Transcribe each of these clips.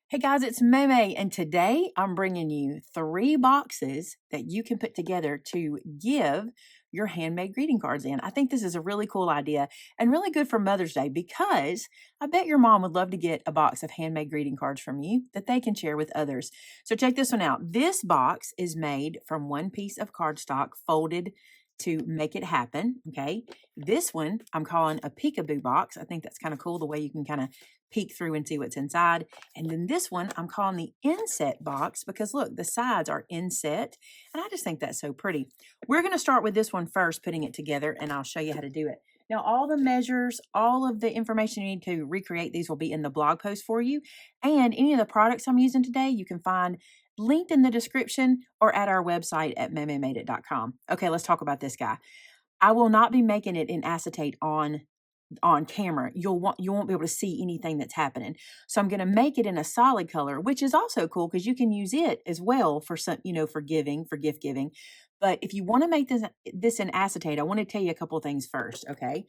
Hey guys, it's Maymay, and today I'm bringing you 3 boxes that you can put together to give your handmade greeting cards in. I think this is a really cool idea and really good for Mother's Day because I bet your mom would love to get a box of handmade greeting cards from you that they can share with others. So check this one out. This box is made from one piece of cardstock folded to make it happen, okay? This one I'm calling a peekaboo box. I think that's kind of cool, the way you can kind of peek through and see what's inside. And then this one I'm calling the Inset Box because look, the sides are inset, and I just think that's so pretty. We're going to start with this one first, putting it together, and I'll show you how to do it. Now, all the measures, all of the information you need to recreate these will be in the blog post for you, and any of the products I'm using today you can find linked in the description or at our website at maymaymadeit.com. Okay, let's talk about this guy. I will not be making it in acetate on camera. You won't be able to see anything that's happening. So I'm going to make it in a solid color, which is also cool because you can use it as well for some, for giving, for gift giving. But if you want to make this in acetate, I want to tell you a couple things first, okay?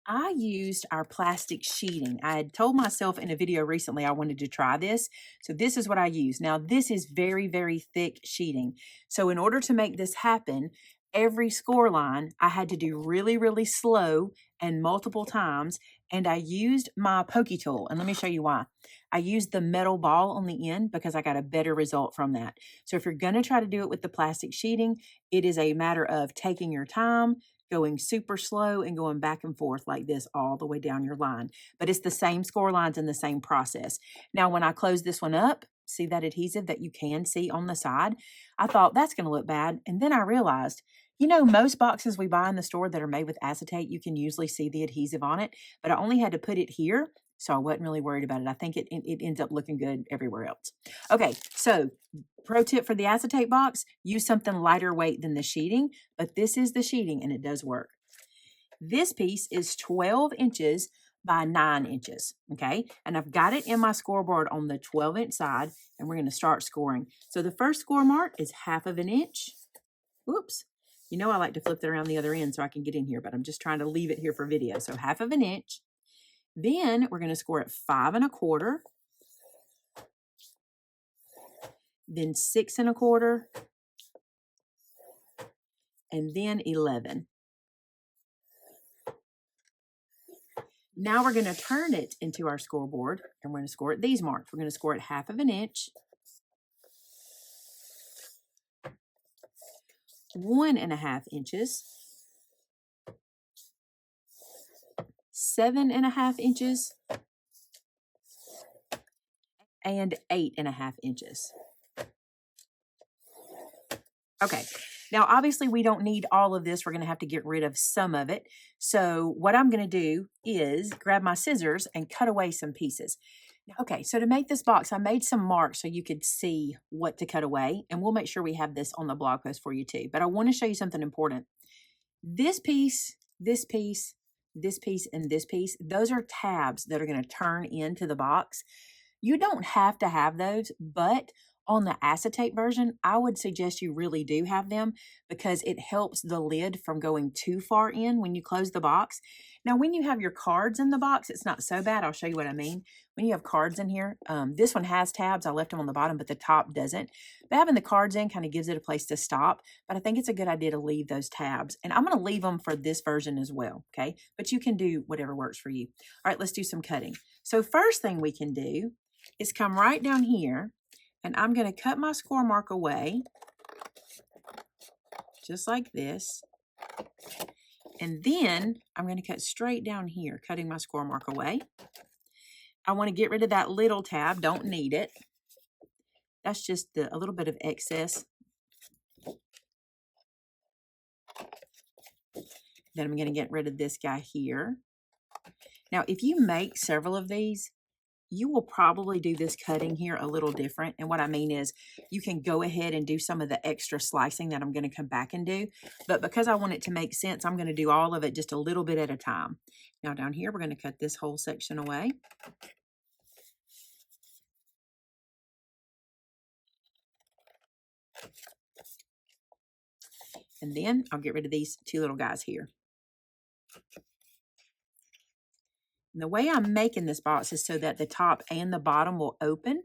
I used our plastic sheeting. I had told myself in a video recently I wanted to try this. So this is what I use. Now this is very, very thick sheeting. So in order to make this happen, every score line I had to do really, really slow and multiple times. And I used my pokey tool. And let me show you why. I used the metal ball on the end because I got a better result from that. So if you're going to try to do it with the plastic sheeting, it is a matter of taking your time, going super slow and going back and forth like this all the way down your line. But it's the same score lines and the same process. Now, when I close this one up, see that adhesive that you can see on the side? I thought that's going to look bad. And then I realized, most boxes we buy in the store that are made with acetate, you can usually see the adhesive on it, but I only had to put it here. So I wasn't really worried about it. I think it ends up looking good everywhere else. Okay, so pro tip for the acetate box, use something lighter weight than the sheeting, but this is the sheeting and it does work. This piece is 12 inches by 9 inches, okay? And I've got it in my scoreboard on the 12-inch side, and we're going to start scoring. So the first score mark is 1/2 inch. Whoops. I like to flip it around the other end so I can get in here, but I'm just trying to leave it here for video. So 1/2 inch. Then we're going to score at 5 1/4. Then 6 1/4. And then 11. Now we're going to turn it into our scoreboard, and we're going to score at these marks. We're going to score at 1/2 inch, 1 1/2 inches, 7 1/2 inches, and 8 1/2 inches. Okay, now obviously we don't need all of this. We're going to have to get rid of some of it. So what I'm going to do is grab my scissors and cut away some pieces. Okay, so to make this box, I made some marks so you could see what to cut away, and we'll make sure we have this on the blog post for you too. But I want to show you something important. This piece, this piece, this piece, and this piece, those are tabs that are going to turn into the box. You don't have to have those, but on the acetate version, I would suggest you really do have them because it helps the lid from going too far in when you close the box. Now, when you have your cards in the box, it's not so bad. I'll show you what I mean. When you have cards in here, this one has tabs. I left them on the bottom, but the top doesn't. But having the cards in kind of gives it a place to stop. But I think it's a good idea to leave those tabs. And I'm going to leave them for this version as well, okay? But you can do whatever works for you. All right, let's do some cutting. So first thing we can do is come right down here, and I'm going to cut my score mark away, just like this. And then I'm going to cut straight down here, cutting my score mark away. I want to get rid of that little tab, don't need it. That's just a little bit of excess. Then I'm going to get rid of this guy here. Now, if you make several of these, you will probably do this cutting here a little different. And what I mean is you can go ahead and do some of the extra slicing that I'm going to come back and do. But because I want it to make sense, I'm going to do all of it just a little bit at a time. Now down here, we're going to cut this whole section away. And then I'll get rid of these two little guys here. And the way I'm making this box is so that the top and the bottom will open.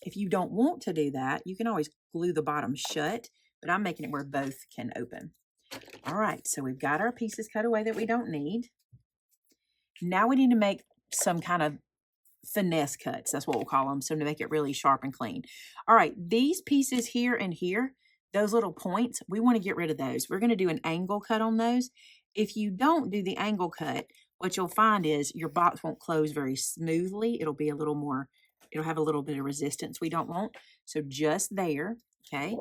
If you don't want to do that, you can always glue the bottom shut, but I'm making it where both can open. All right, so we've got our pieces cut away that we don't need. Now we need to make some kind of finesse cuts. That's what we'll call them. So to make it really sharp and clean. All right, these pieces here and here, those little points, we want to get rid of those. We're going to do an angle cut on those. If you don't do the angle cut, what you'll find is your box won't close very smoothly. It'll be a little more, it'll have a little bit of resistance we don't want. So just there, okay?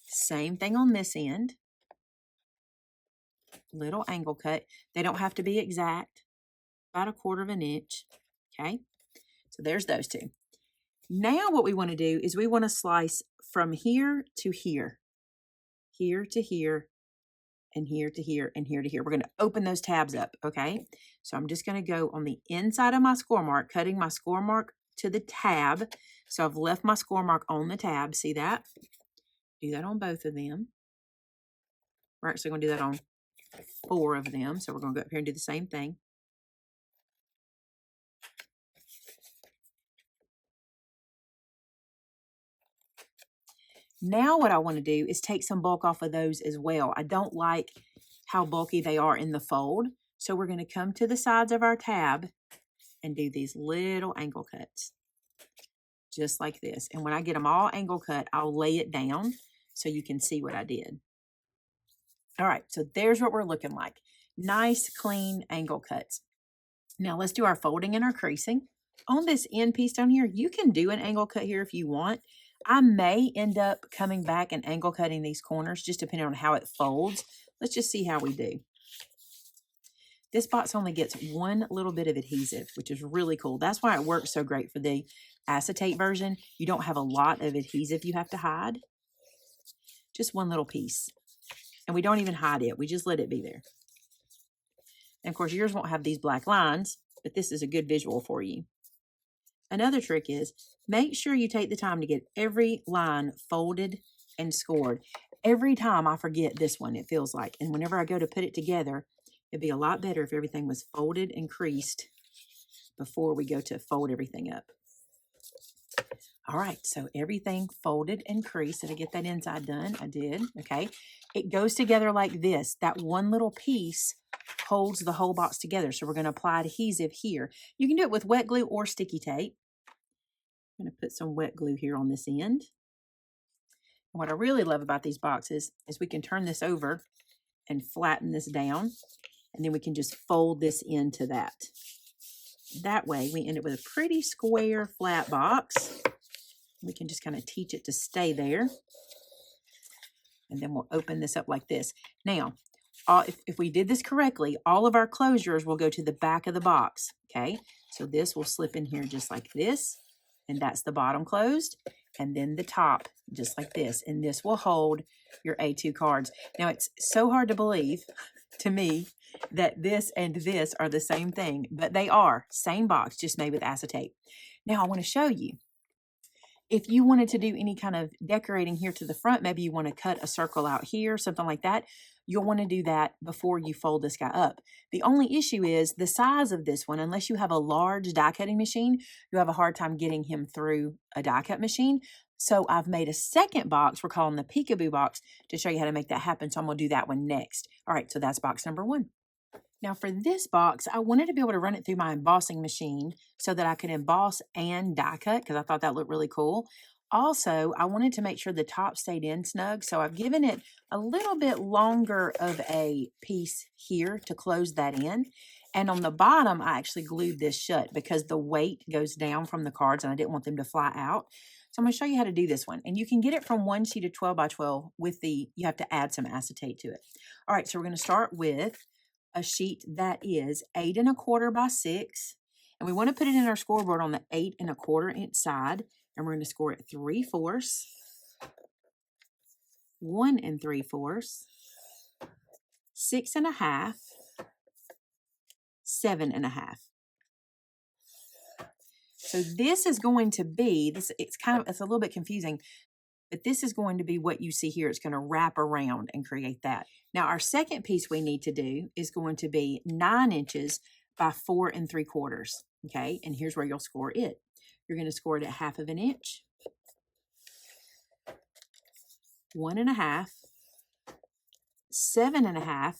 Same thing on this end. Little angle cut. They don't have to be exact. About 1/4 of an inch, okay? So there's those two. Now what we want to do is we want to slice from here to here, here to here, and here to here, and here to here. We're going to open those tabs up, okay? So I'm just going to go on the inside of my score mark, cutting my score mark to the tab. So I've left my score mark on the tab. See that? Do that on both of them. We're actually going to do that on 4 of them. So we're going to go up here and do the same thing. Now what I want to do is take some bulk off of those as well. I don't like how bulky they are in the fold. So we're going to come to the sides of our tab and do these little angle cuts. Just like this. And when I get them all angle cut, I'll lay it down so you can see what I did. All right, so there's what we're looking like. Nice, clean angle cuts. Now let's do our folding and our creasing. On this end piece down here, you can do an angle cut here if you want. I may end up coming back and angle cutting these corners, just depending on how it folds. Let's just see how we do. This box only gets one little bit of adhesive, which is really cool. That's why it works so great for the acetate version. You don't have a lot of adhesive you have to hide. Just one little piece. And we don't even hide it. We just let it be there. And of course, yours won't have these black lines, but this is a good visual for you. Another trick is make sure you take the time to get every line folded and scored. Every time I forget this one, it feels like. And whenever I go to put it together, it'd be a lot better if everything was folded and creased before we go to fold everything up. All right, so everything folded and creased. Did I get that inside done? I did, okay. It goes together like this. That one little piece holds the whole box together. So we're going to apply adhesive here. You can do it with wet glue or sticky tape. I'm going to put some wet glue here on this end. And what I really love about these boxes is we can turn this over and flatten this down. And then we can just fold this into that. That way we end up with a pretty square flat box. We can just kind of teach it to stay there. And then we'll open this up like this. Now, if we did this correctly, all of our closures will go to the back of the box, okay? So this will slip in here just like this, and that's the bottom closed, and then the top just like this, and this will hold your A2 cards. Now, it's so hard to believe to me that this and this are the same thing, but they are. Same box, just made with acetate. Now, I want to show you. If you wanted to do any kind of decorating here to the front, maybe you want to cut a circle out here, something like that, you'll want to do that before you fold this guy up. The only issue is the size of this one. Unless you have a large die cutting machine, you have a hard time getting him through a die cut machine. So I've made a second box, we're calling the peekaboo box, to show you how to make that happen. So I'm going to do that one next. All right, so that's box number 1. Now for this box, I wanted to be able to run it through my embossing machine so that I could emboss and die cut because I thought that looked really cool. Also, I wanted to make sure the top stayed in snug, so I've given it a little bit longer of a piece here to close that in. And on the bottom, I actually glued this shut because the weight goes down from the cards and I didn't want them to fly out. So I'm going to show you how to do this one. And you can get it from one sheet of 12 by 12 with you have to add some acetate to it. All right, so we're going to start with a sheet that is 8 1/4 by 6. And we want to put it in our scoreboard on the 8 1/4 inch side. And we're going to score it 3/4, 1 3/4, 6 1/2, 7 1/2. So this is going to be, it's a little bit confusing, but this is going to be what you see here. It's going to wrap around and create that. Now our second piece we need to do is going to be 9 inches by 4 3/4. Okay, and here's where you'll score it. You're going to score it at 1/2 of an inch, 1.5, 7.5,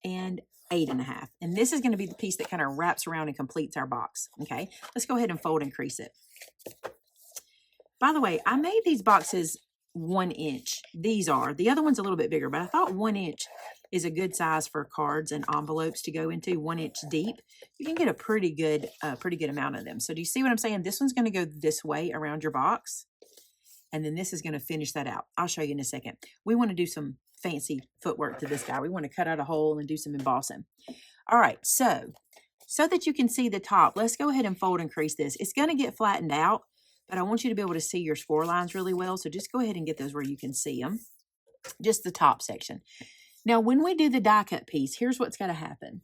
and 8.5. And this is going to be the piece that kind of wraps around and completes our box. Okay, let's go ahead and fold and crease it. By the way, I made these boxes 1 inch. These are. The other one's a little bit bigger, but I thought 1 inch is a good size for cards and envelopes to go into, 1 inch deep. You can get a pretty good amount of them. So do you see what I'm saying? This one's going to go this way around your box. And then this is going to finish that out. I'll show you in a second. We want to do some fancy footwork to this guy. We want to cut out a hole and do some embossing. All right, so that you can see the top, let's go ahead and fold and crease this. It's going to get flattened out, but I want you to be able to see your score lines really well. So just go ahead and get those where you can see them. Just the top section. Now, when we do the die cut piece, here's what's going to happen.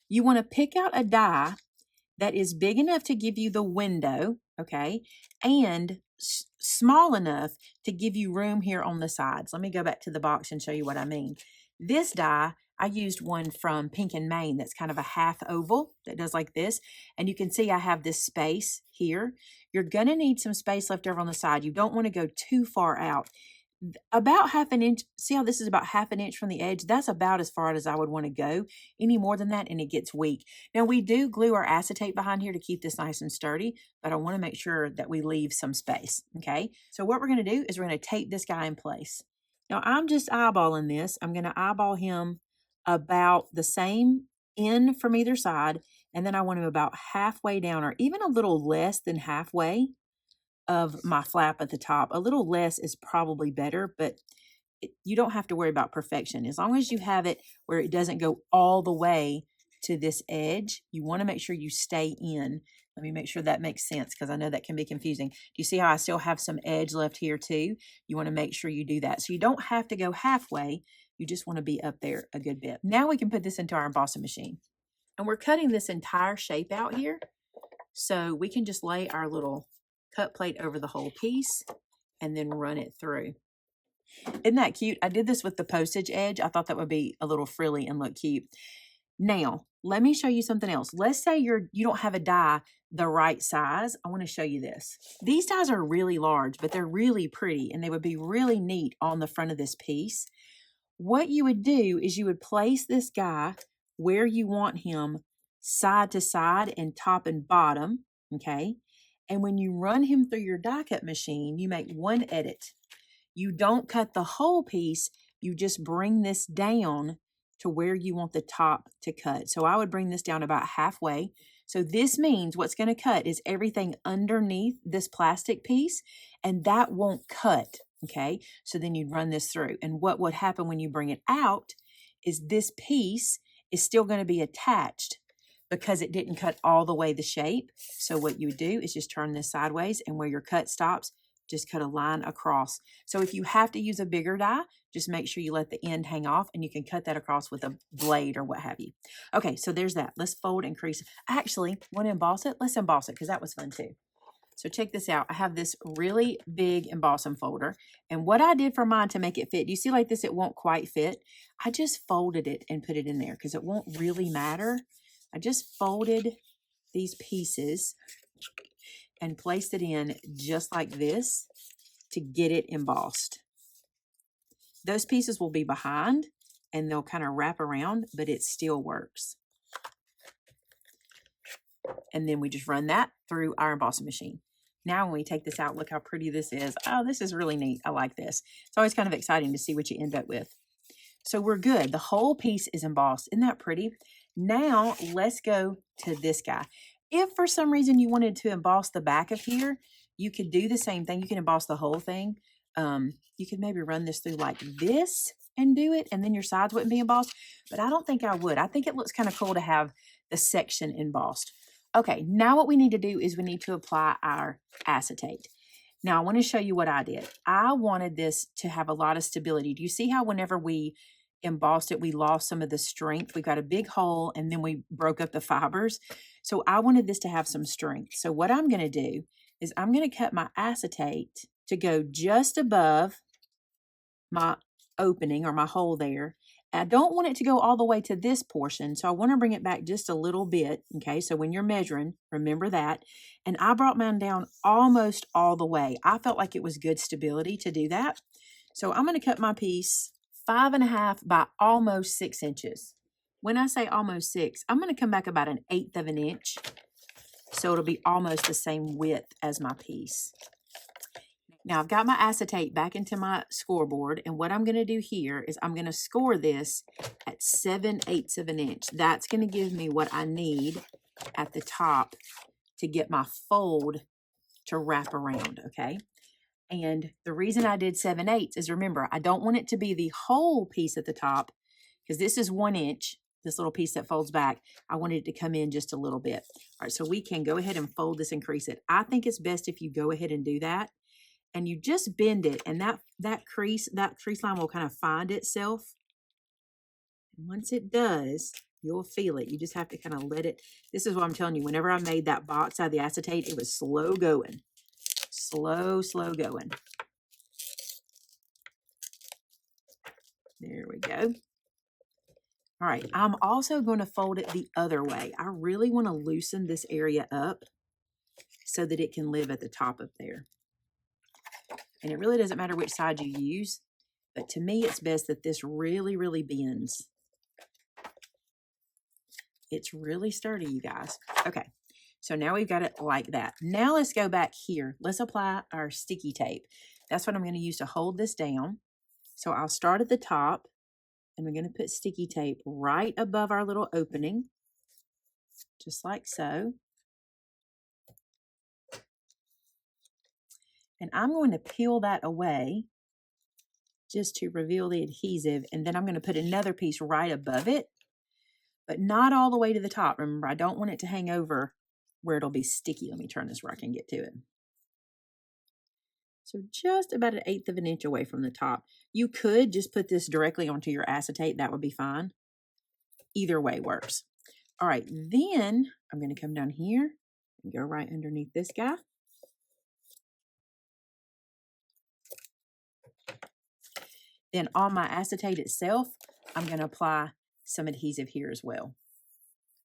You want to pick out a die that is big enough to give you the window, okay, and small enough to give you room here on the sides. Let me go back to the box and show you what I mean. This die, I used one from Pink and Maine that's kind of a half oval that does like this. And you can see I have this space here. You're going to need some space left over on the side. You don't want to go too far out. About 1/2 inch. See how this is about 1/2 inch from the edge? That's about as far as I would want to go. Any more than that and it gets weak. Now we do glue our acetate behind here to keep this nice and sturdy, but I want to make sure that we leave some space, okay? So what we're going to do is we're going to tape this guy in place. Now I'm just eyeballing this. I'm going to eyeball him about the same end from either side, and then I want him about halfway down or even a little less than halfway of my flap at the top. A little less is probably better, but you don't have to worry about perfection. As long as you have it where it doesn't go all the way to this edge, you want to make sure you stay in. Let me make sure that makes sense because I know that can be confusing. Do you see how I still have some edge left here too? You want to make sure you do that. So you don't have to go halfway. You just want to be up there a good bit. Now we can put this into our embossing machine. And we're cutting this entire shape out here. So we can just lay our little cut plate over the whole piece and then run it through. Isn't that cute? I did this with the postage edge. I thought that would be a little frilly and look cute. Now, let me show you something else. Let's say you don't have a die the right size. I want to show you this. These dies are really large, but they're really pretty and they would be really neat on the front of this piece. What you would do is you would place this guy where you want him, side to side and top and bottom, okay? And when you run him through your die cut machine, you make one edit. You don't cut the whole piece, you just bring this down to where you want the top to cut. So I would bring this down about halfway. So this means what's going to cut is everything underneath this plastic piece, and that won't cut, okay? So then you'd run this through. And what would happen when you bring it out is this piece is still going to be attached because it didn't cut all the way the shape. So what you would do is just turn this sideways, and where your cut stops, just cut a line across. So if you have to use a bigger die, just make sure you let the end hang off and you can cut that across with a blade or what have you. Okay, so there's that. Let's fold and crease. Actually, want to emboss it? Let's emboss it because that was fun too. So check this out. I have this really big embossing folder. And what I did for mine to make it fit, you see like this, it won't quite fit. I just folded it and put it in there because it won't really matter. I just folded these pieces and placed it in just like this to get it embossed. Those pieces will be behind and they'll kind of wrap around, but it still works. And then we just run that through our embossing machine. Now when we take this out, look how pretty this is. Oh, this is really neat. I like this. It's always kind of exciting to see what you end up with. So we're good. The whole piece is embossed. Isn't that pretty? Now let's go to this guy. If for some reason you wanted to emboss the back of here, you could do the same thing. You can emboss the whole thing. You could maybe run this through like this and do it, and then your sides wouldn't be embossed. But I don't think I would. I think it looks kind of cool to have the section embossed. Okay, now what we need to do is we need to apply our acetate. Now I want to show you what I did. I wanted this to have a lot of stability. Do you see how whenever we embossed it, we lost some of the strength? We got a big hole and then we broke up the fibers. So I wanted this to have some strength. So what I'm going to do is I'm going to cut my acetate to go just above my opening or my hole there. I don't want it to go all the way to this portion, so I want to bring it back just a little bit, okay? So when you're measuring, remember that. And I brought mine down almost all the way. I felt like it was good stability to do that. So I'm going to cut my piece 5.5 by almost 6 inches. When I say almost 6, I'm going to come back about 1/8 of an inch. So it'll be almost the same width as my piece. Now I've got my acetate back into my scoreboard, and what I'm going to do here is I'm going to score this at 7/8 of an inch. That's going to give me what I need at the top to get my fold to wrap around, okay? And the reason I did 7/8 is, remember, I don't want it to be the whole piece at the top, because this is 1 inch, this little piece that folds back. I wanted it to come in just a little bit. All right, so we can go ahead and fold this and crease it. I think it's best if you go ahead and do that. And you just bend it, and that crease line will kind of find itself. And once it does, you'll feel it. You just have to kind of let it. This is what I'm telling you. Whenever I made that box out of the acetate, it was slow going. Slow going. There we go. All right, I'm also going to fold it the other way. I really want to loosen this area up so that it can live at the top up there. And it really doesn't matter which side you use, but to me, it's best that this really, really bends. It's really sturdy, you guys. Okay, so now we've got it like that. Now let's go back here. Let's apply our sticky tape. That's what I'm going to use to hold this down. So I'll start at the top, and we're going to put sticky tape right above our little opening, just like so. And I'm going to peel that away just to reveal the adhesive. And then I'm going to put another piece right above it, but not all the way to the top. Remember, I don't want it to hang over where it'll be sticky. Let me turn this where I can get to it. So just about 1/8 of an inch away from the top. You could just put this directly onto your acetate. That would be fine. Either way works. All right, then I'm going to come down here and go right underneath this guy. Then on my acetate itself, I'm going to apply some adhesive here as well.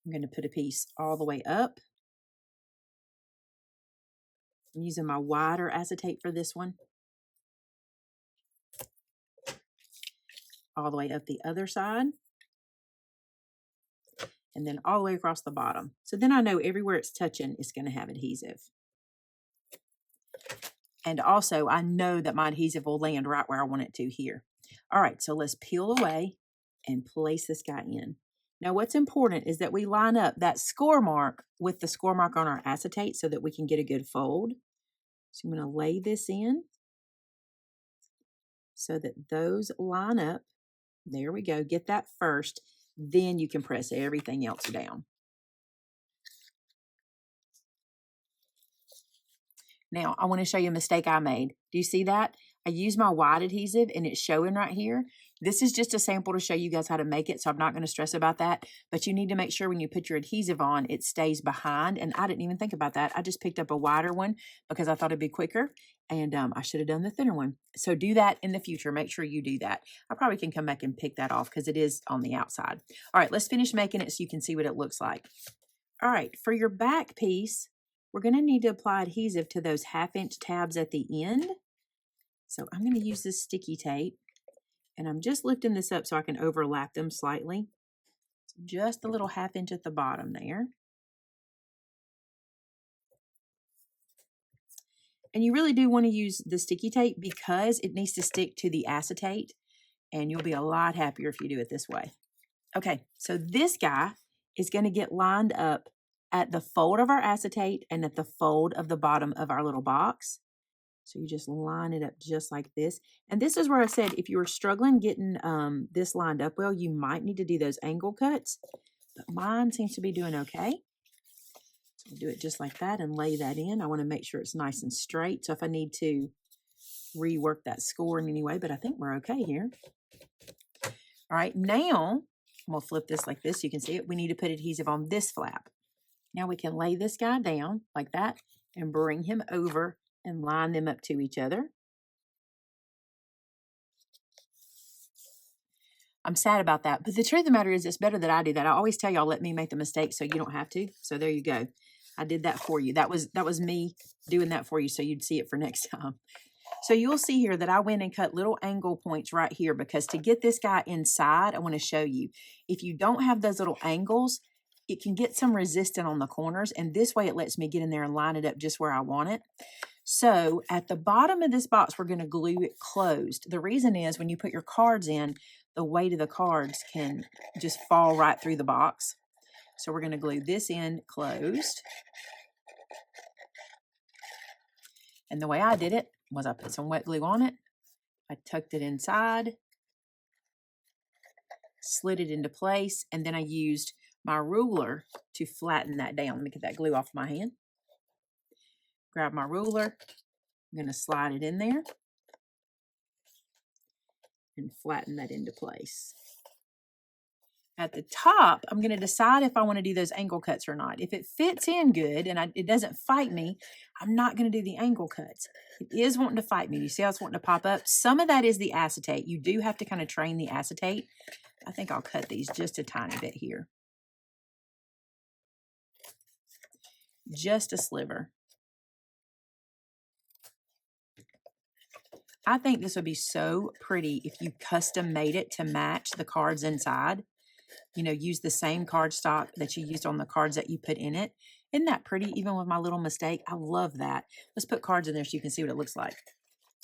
I'm going to put a piece all the way up. I'm using my wider acetate for this one. All the way up the other side. And then all the way across the bottom. So then I know everywhere it's touching, it's going to have adhesive. And also, I know that my adhesive will land right where I want it to here. All right, so let's peel away and place this guy in. Now, what's important is that we line up that score mark with the score mark on our acetate so that we can get a good fold. So I'm going to lay this in so that those line up. There we go. Get that first. Then you can press everything else down. Now, I want to show you a mistake I made. Do you see that? I used my wide adhesive and it's showing right here. This is just a sample to show you guys how to make it, so I'm not going to stress about that. But you need to make sure when you put your adhesive on, it stays behind. And I didn't even think about that. I just picked up a wider one because I thought it'd be quicker. And I should have done the thinner one. So do that in the future. Make sure you do that. I probably can come back and pick that off because it is on the outside. All right, let's finish making it so you can see what it looks like. All right, for your back piece, we're going to need to apply adhesive to those 1/2 inch tabs at the end. So I'm going to use this sticky tape, and I'm just lifting this up so I can overlap them slightly. So just a little 1/2 inch at the bottom there. And you really do want to use the sticky tape because it needs to stick to the acetate, and you'll be a lot happier if you do it this way. Okay, so this guy is going to get lined up at the fold of our acetate and at the fold of the bottom of our little box. So you just line it up just like this. And this is where I said if you were struggling getting this lined up well, you might need to do those angle cuts. But mine seems to be doing okay. So do it just like that and lay that in. I want to make sure it's nice and straight. So if I need to rework that score in any way, but I think we're okay here. All right, now I'm going to flip this like this so you can see it. We need to put adhesive on this flap. Now we can lay this guy down like that and bring him over and line them up to each other. I'm sad about that, but the truth of the matter is it's better that I do that. I always tell y'all, let me make the mistake so you don't have to. So there you go. I did that for you. That was me doing that for you so you'd see it for next time. So you'll see here that I went and cut little angle points right here because to get this guy inside, I want to show you, if you don't have those little angles, it can get some resistance on the corners, and this way it lets me get in there and line it up just where I want it. So at the bottom of this box, we're going to glue it closed. The reason is when you put your cards in, the weight of the cards can just fall right through the box. So we're going to glue this in closed. And the way I did it was I put some wet glue on it. I tucked it inside, slid it into place, and then I used my ruler to flatten that down. Let me get that glue off my hand. Grab my ruler. I'm going to slide it in there and flatten that into place. At the top, I'm going to decide if I want to do those angle cuts or not. If it fits in good and it doesn't fight me, I'm not going to do the angle cuts. It is wanting to fight me. You see how it's wanting to pop up? Some of that is the acetate. You do have to kind of train the acetate. I think I'll cut these just a tiny bit here. Just a sliver. I think this would be so pretty if you custom made it to match the cards inside. You know, use the same cardstock that you used on the cards that you put in it. Isn't that pretty? Even with my little mistake, I love that. Let's put cards in there so you can see what it looks like.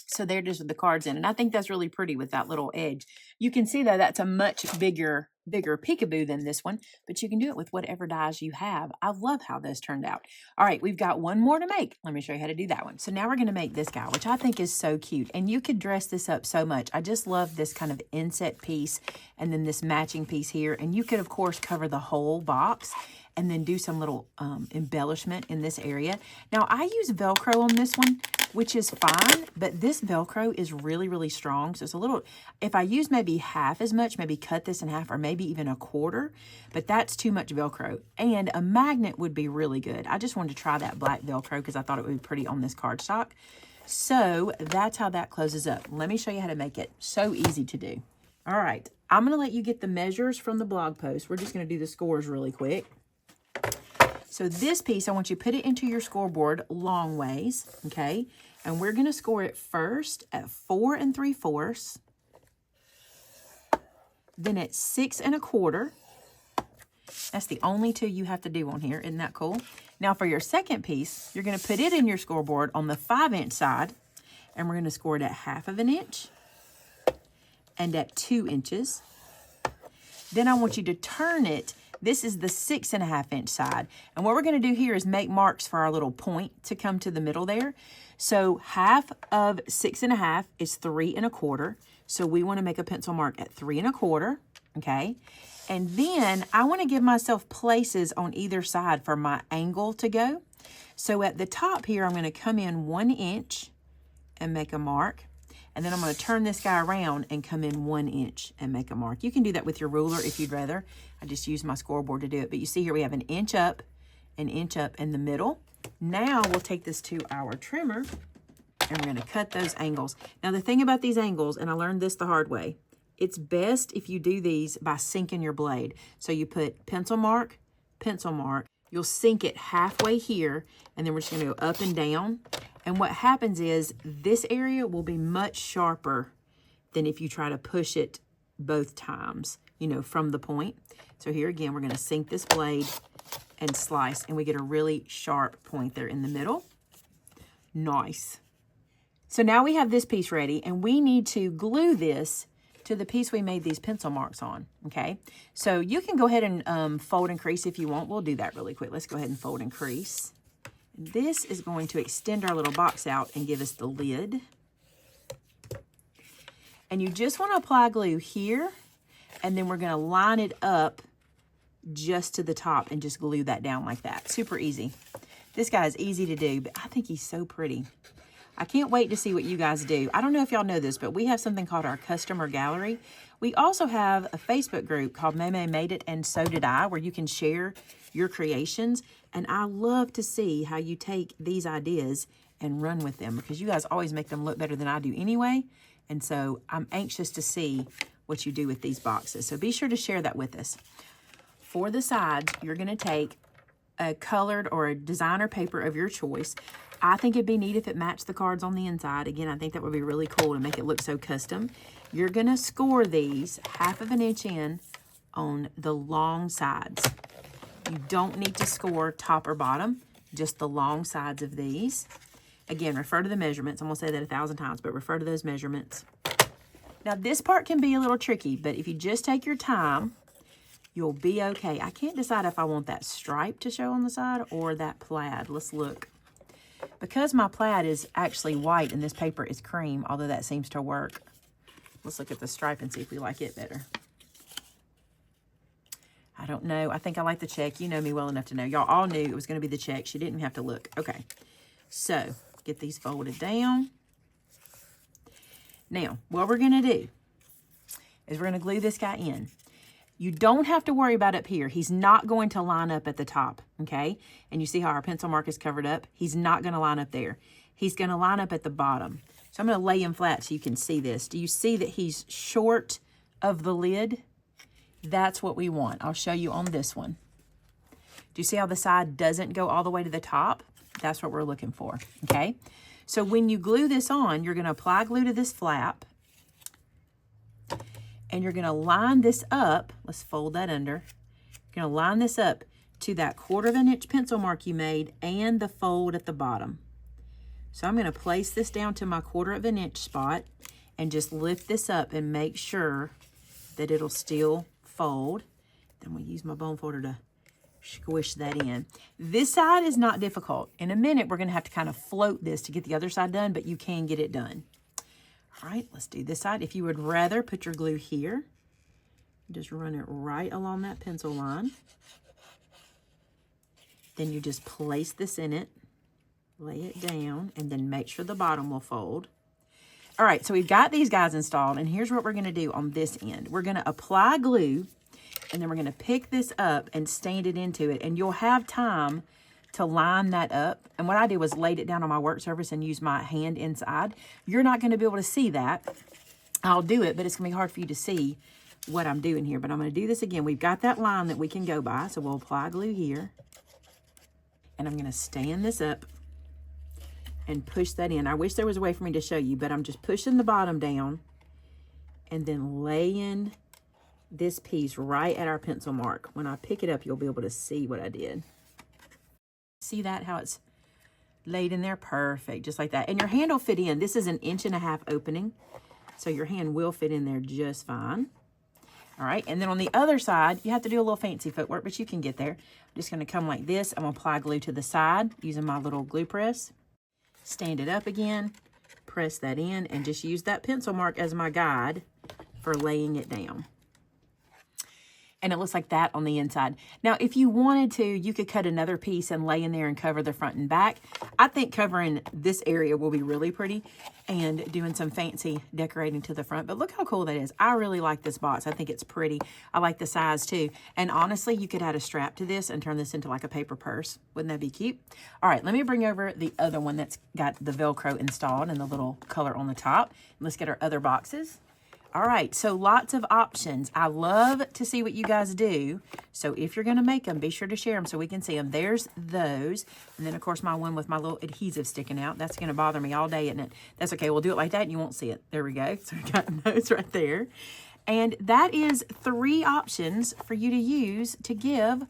So there it is with the cards in, and I think that's really pretty with that little edge. You can see though that's a much bigger peekaboo than this one, but you can do it with whatever dies you have. I love how this turned out. All right, we've got one more to make. Let me show you how to do that one. So now we're going to make this guy, which I think is so cute, and you could dress this up so much. I just love this kind of inset piece and then this matching piece here, and you could of course cover the whole box and then do some little embellishment in this area. Now I use Velcro on this one, which is fine, but this Velcro is really, really strong. So it's a little, if I use maybe half as much, maybe cut this in half or maybe even a quarter, but that's too much Velcro. And a magnet would be really good. I just wanted to try that black Velcro because I thought it would be pretty on this cardstock. So that's how that closes up. Let me show you how to make it. So easy to do. All right, I'm gonna let you get the measures from the blog post. We're just gonna do the scores really quick. So this piece, I want you to put it into your scoreboard long ways, okay? And we're going to score it first at 4 3/4, then at 6 1/4. That's the only two you have to do on here. Isn't that cool? Now for your second piece, you're going to put it in your scoreboard on the 5-inch side, and we're going to score it at 1/2 inch and at 2 inches. Then I want you to turn it. This is the 6 1/2-inch side. And what we're going to do here is make marks for our little point to come to the middle there. So 1/2 of 6 1/2 is 3 1/4. So we want to make a pencil mark at 3 1/4, okay? And then I want to give myself places on either side for my angle to go. So at the top here, I'm going to come in 1 inch and make a mark. And then I'm going to turn this guy around and come in 1 inch and make a mark. You can do that with your ruler if you'd rather. I just use my scoreboard to do it. But you see here we have an inch up in the middle. Now we'll take this to our trimmer and we're going to cut those angles. Now the thing about these angles, and I learned this the hard way, it's best if you do these by sinking your blade. So you put pencil mark, you'll sink it halfway here, and then we're just going to go up and down. And what happens is this area will be much sharper than if you try to push it both times, you know, from the point. So here again, we're going to sink this blade and slice, and we get a really sharp point there in the middle. Nice. So now we have this piece ready, and we need to glue this to the piece we made these pencil marks on, okay? So you can go ahead and fold and crease if you want. We'll do that really quick. Let's go ahead and fold and crease. This is going to extend our little box out and give us the lid. And you just want to apply glue here, and then we're going to line it up just to the top and just glue that down like that. Super easy. This guy is easy to do, but I think he's so pretty. I can't wait to see what you guys do. I don't know if y'all know this, but we have something called our customer gallery. We also have a Facebook group called Maymay Made It and So Did I, where you can share your creations. And I love to see how you take these ideas and run with them, because you guys always make them look better than I do anyway. And so I'm anxious to see what you do with these boxes. So be sure to share that with us. For the sides, you're going to take a colored or a designer paper of your choice. I think it'd be neat if it matched the cards on the inside. Again, I think that would be really cool to make it look so custom. You're going to score these 1/2 inch in on the long sides. You don't need to score top or bottom, just the long sides of these. Again, refer to the measurements. I'm going to say that 1,000 times, but refer to those measurements. Now, this part can be a little tricky, but if you just take your time, you'll be okay. I can't decide if I want that stripe to show on the side or that plaid. Let's look. Because my plaid is actually white and this paper is cream, although that seems to work. Let's look at the stripe and see if we like it better. I don't know. I think I like the check. You know me well enough to know. Y'all all knew it was going to be the check. She didn't have to look. Okay. So, get these folded down. Now, what we're going to do is we're going to glue this guy in. You don't have to worry about up here. He's not going to line up at the top, okay? And you see how our pencil mark is covered up? He's not going to line up there. He's going to line up at the bottom. So I'm going to lay him flat so you can see this. Do you see that he's short of the lid? That's what we want. I'll show you on this one. Do you see how the side doesn't go all the way to the top? That's what we're looking for, okay? So when you glue this on, you're going to apply glue to this flap. And you're going to line this up. Let's fold that under. You're going to line this up to that 1/4 inch pencil mark you made and the fold at the bottom. So I'm going to place this down to my 1/4 inch spot and just lift this up and make sure that it'll still fold. Then we'll use my bone folder to squish that in. This side is not difficult. In a minute, we're going to have to kind of float this to get the other side done, but you can get it done. All right, let's do this side. If you would rather put your glue here, just run it right along that pencil line. Then you just place this in it, lay it down, and then make sure the bottom will fold. All right, so we've got these guys installed, and here's what we're going to do on this end. We're going to apply glue, and then we're going to pick this up and stand it into it, and you'll have time to line that up. And what I did was laid it down on my work surface and use my hand inside. You're not going to be able to see that. I'll do it, but it's going to be hard for you to see what I'm doing here. But I'm going to do this again. We've got that line that we can go by, so we'll apply glue here. And I'm going to stand this up and push that in. I wish there was a way for me to show you, but I'm just pushing the bottom down and then laying this piece right at our pencil mark. When I pick it up, you'll be able to see what I did. See that, how it's laid in there? Perfect, just like that. And your hand will fit in. This is an 1.5 inch opening, so your hand will fit in there just fine. All right, and then on the other side, you have to do a little fancy footwork, but you can get there. I'm just gonna come like this. I'm gonna apply glue to the side using my little glue press. Stand it up again, press that in, and just use that pencil mark as my guide for laying it down. And it looks like that on the inside. Now, if you wanted to, you could cut another piece and lay in there and cover the front and back. I think covering this area will be really pretty and doing some fancy decorating to the front. But look how cool that is. I really like this box. I think it's pretty. I like the size too. And honestly, you could add a strap to this and turn this into like a paper purse. Wouldn't that be cute? All right, let me bring over the other one that's got the Velcro installed and the little color on the top. Let's get our other boxes. All right, so lots of options. I love to see what you guys do. So if you're gonna make them, be sure to share them so we can see them. There's those. And then of course my one with my little adhesive sticking out. That's gonna bother me all day, isn't it? That's okay, we'll do it like that and you won't see it. There we go, so we got those right there. And that is 3 options for you to use to give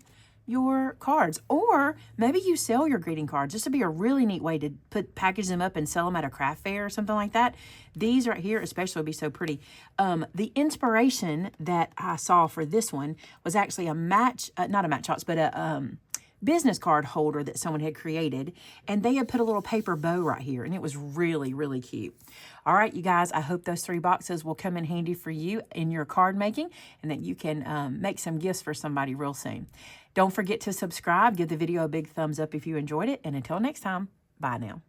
your cards. Or maybe you sell your greeting cards. This would be a really neat way to package them up and sell them at a craft fair or something like that. These right here especially would be so pretty. The inspiration that I saw for this one was actually a not a Matchbox, but a business card holder that someone had created, and they had put a little paper bow right here, and it was really, really cute. All right, you guys, I hope those 3 boxes will come in handy for you in your card making, and that you can make some gifts for somebody real soon. Don't forget to subscribe, give the video a big thumbs up if you enjoyed it, and until next time, bye now.